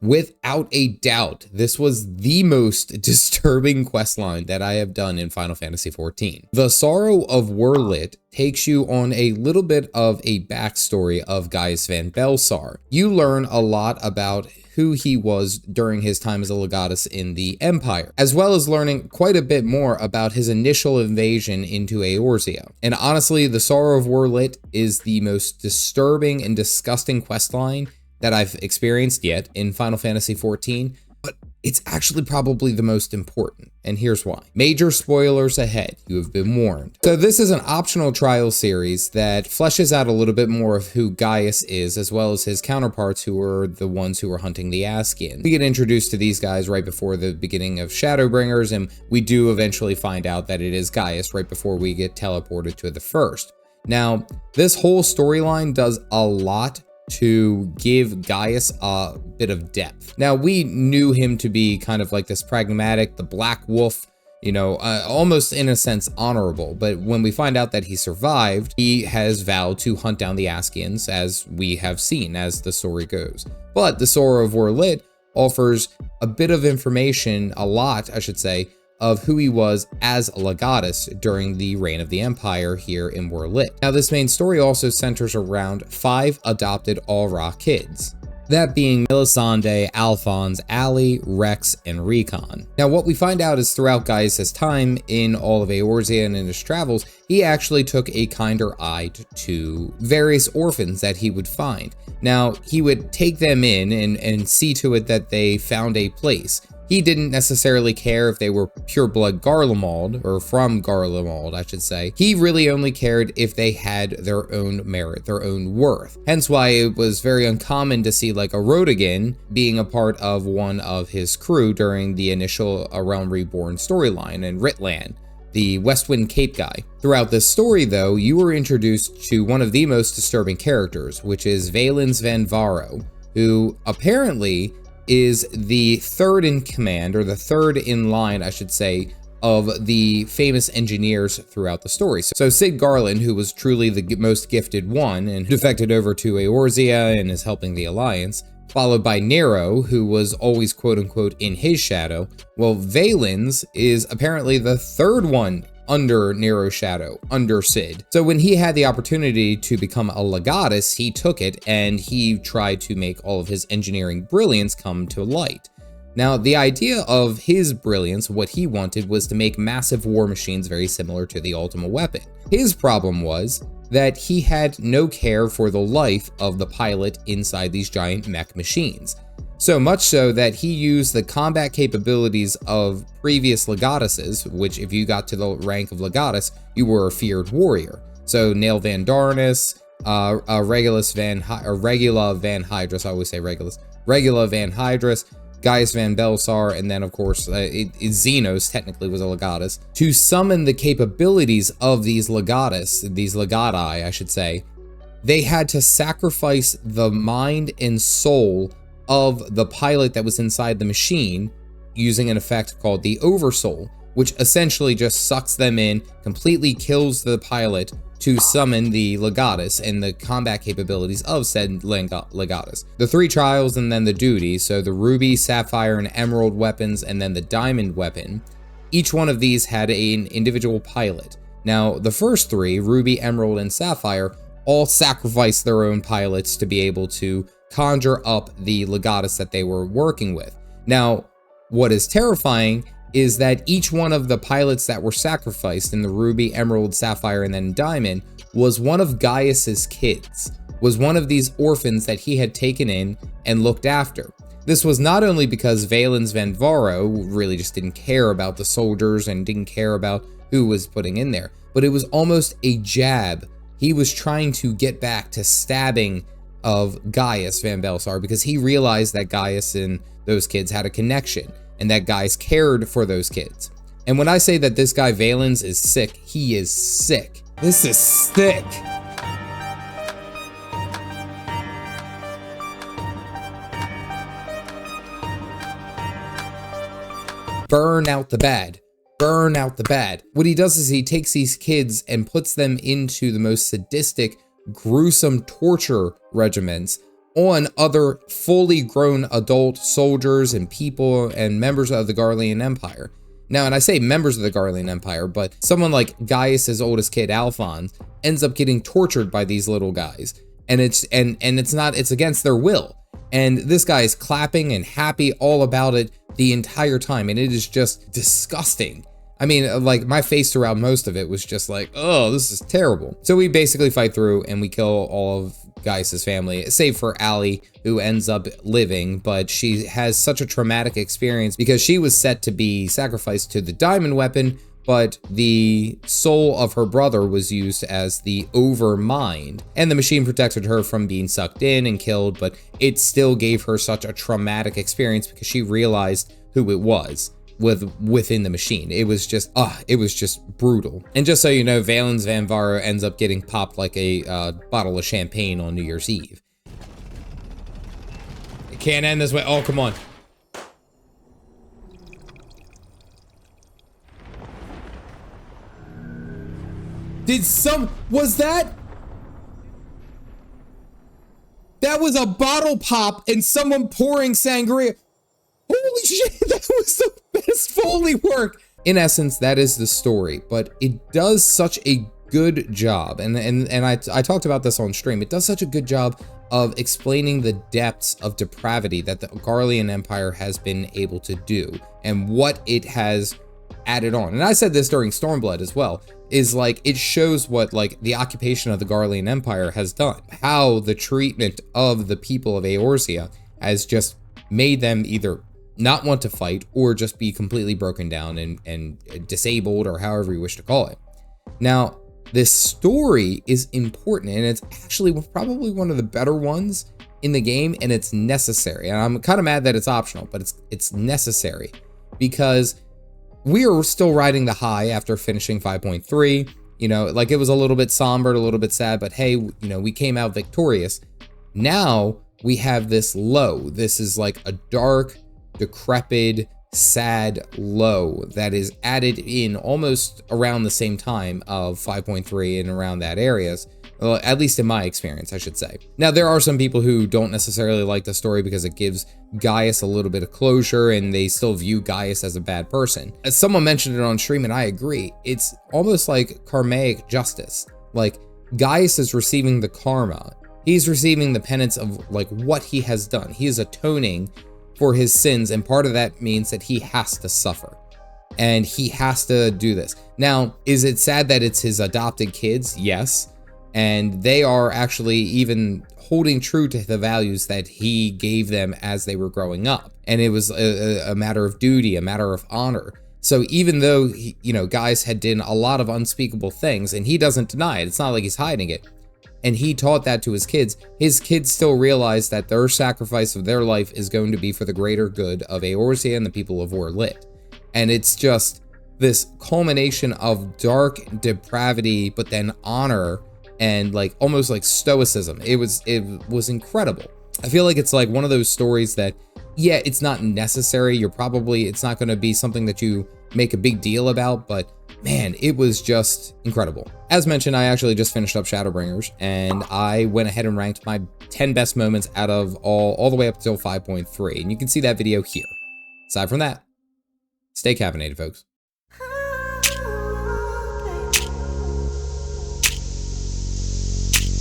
Without a doubt, this was the most disturbing questline that I have done in Final Fantasy XIV. The Sorrow of Werlyt takes you on a little bit of a backstory of Gaius van Baelsar. You learn a lot about who he was during his time as a legatus in the Empire, as well as learning quite a bit more about his initial invasion into Eorzea. And honestly, the Sorrow of Werlyt is the most disturbing and disgusting questline that I've experienced yet in Final Fantasy XIV, but it's actually probably the most important, and here's why. Major spoilers ahead, you have been warned. So this is an optional trial series that fleshes out a little bit more of who Gaius is, as well as his counterparts who are the ones who are hunting the Askians. We get introduced to these guys right before the beginning of Shadowbringers, and we do eventually find out that it is Gaius right before we get teleported to the first. Now, this whole storyline does a lot to give Gaius a bit of depth. Now, we knew him to be kind of like this pragmatic, the Black Wolf, you know, almost in a sense honorable, but when we find out that he survived, he has vowed to hunt down the Askians, as we have seen as the story goes. But the Sorrow of Werlyt offers a bit of information, a lot, I should say, of who he was as a legatus during the reign of the Empire here in Werlyt. Now, this main story also centers around 5 adopted Aura kids, that being Melisande, Alphonse, Ali, Rex, and Recon. Now, what we find out is throughout Gaius' time in all of Eorzea and in his travels, he actually took a kinder eye to various orphans that he would find. Now, he would take them in and see to it that they found a place. He didn't necessarily care if they were pure-blood Garlemald, or from Garlemald, I should say. He really only cared if they had their own merit, their own worth. Hence why it was very uncommon to see like a Rodigan being a part of one of his crew during the initial A Realm Reborn storyline, and Ritlan, the Westwind Cape guy. Throughout this story, though, you were introduced to one of the most disturbing characters, which is Valens van Baelsar, who apparently is the third in command, or the third in line, I should say, of the famous engineers throughout the story. So Sid Garland, who was truly the most gifted one and defected over to Eorzea and is helping the Alliance, followed by Nero, who was always quote-unquote in his shadow. Well, Valens is apparently the third one under Nero's shadow, under Sid. So when he had the opportunity to become a legatus, he took it and he tried to make all of his engineering brilliance come to light. Now, the idea of his brilliance, what he wanted, was to make massive war machines very similar to the ultimate weapon. His problem was that he had no care for the life of the pilot inside these giant mech machines. So much so that he used the combat capabilities of previous legatuses, which if you got to the rank of legatus, you were a feared warrior. So Nail Van Darnus, Regula Van Hydrus, I always say Regulus, Regula Van Hydrus, Gaius van Baelsar, and then of course Xenos technically was a legatus. To summon the capabilities of these legatus, these legati I should say, they had to sacrifice the mind and soul of the pilot that was inside the machine using an effect called the Oversoul, which essentially just sucks them in, completely kills the pilot to summon the legatus and the combat capabilities of said legatus. The 3 trials and then the duty, so the ruby, sapphire, and emerald weapons, and then the diamond weapon, each one of these had an individual pilot. Now, the first 3, ruby, emerald, and sapphire, all sacrificed their own pilots to be able to conjure up the legatus that they were working with. Now, what is terrifying is that each one of the pilots that were sacrificed in the ruby, emerald, sapphire, and then diamond was one of Gaius's kids, was one of these orphans that he had taken in and looked after. This was not only because Valens van Baelsar really just didn't care about the soldiers and didn't care about who was putting in there, but it was almost a jab. He was trying to get back to stabbing of Gaius van Baelsar because he realized that Gaius and those kids had a connection and that Gaius cared for those kids. And when I say that this guy Valens is sick, he is sick. This is sick. Burn out the bad. Burn out the bad. What he does is he takes these kids and puts them into the most sadistic, gruesome torture regimens on other fully grown adult soldiers and people and members of the Garlean Empire. Now, and I say members of the Garlean Empire, but someone like Gaius's oldest kid, Alphonse, ends up getting tortured by these little guys. And it's against their will. And this guy is clapping and happy all about it the entire time. And it is just disgusting. I mean, like, my face throughout most of it was just like, oh, this is terrible. So we basically fight through and we kill all of Gaius's family, save for Allie, who ends up living, but she has such a traumatic experience because she was set to be sacrificed to the diamond weapon, but the soul of her brother was used as the overmind, and the machine protected her from being sucked in and killed, but it still gave her such a traumatic experience because she realized who it was within the machine. It was just brutal. And just so you know, Valens van Baelsar ends up getting popped like a bottle of champagne on New Year's Eve. It can't end this way. Oh, come on. Was that was a bottle pop and someone pouring sangria. Holy shit, that was the best Foley work. In essence, that is the story, but it does such a good job. And I talked about this on stream. It does such a good job of explaining the depths of depravity that the Garlean Empire has been able to do and what it has added on. And I said this during Stormblood as well, is like, it shows what like the occupation of the Garlean Empire has done, how the treatment of the people of Eorzea has just made them either not want to fight or just be completely broken down and disabled, or however you wish to call it. Now, this story is important, and it's actually probably one of the better ones in the game, and it's necessary. And I'm kind of mad that it's optional, but it's necessary because we are still riding the high after finishing 5.3. You know, like, it was a little bit somber, a little bit sad, but hey, you know, we came out victorious. Now we have this low. This is like a dark, decrepit, sad low that is added in almost around the same time of 5.3 and around that areas. Well, at least in my experience, I should say. Now, there are some people who don't necessarily like the story because it gives Gaius a little bit of closure and they still view Gaius as a bad person. As someone mentioned it on stream, and I agree, it's almost like karmic justice. Like, Gaius is receiving the karma. He's receiving the penance of like what he has done. He is atoning for his sins, and part of that means that he has to suffer. And he has to do this. Now, is it sad that it's his adopted kids? Yes. And they are actually even holding true to the values that he gave them as they were growing up. And it was a matter of duty, a matter of honor. So even though, you know, Gaius had done a lot of unspeakable things, and he doesn't deny it, it's not like he's hiding it, and he taught that to his kids still realized that their sacrifice of their life is going to be for the greater good of Eorzea and the people of Werlyt. And it's just this culmination of dark depravity, but then honor and like almost like stoicism. It was incredible. I feel like it's like one of those stories that, yeah, it's not necessary. It's not going to be something that you make a big deal about, but man, it was just incredible. As mentioned, I actually just finished up Shadowbringers, and I went ahead and ranked my 10 best moments out of all the way up until 5.3, and you can see that video here. Aside from that, stay caffeinated, folks.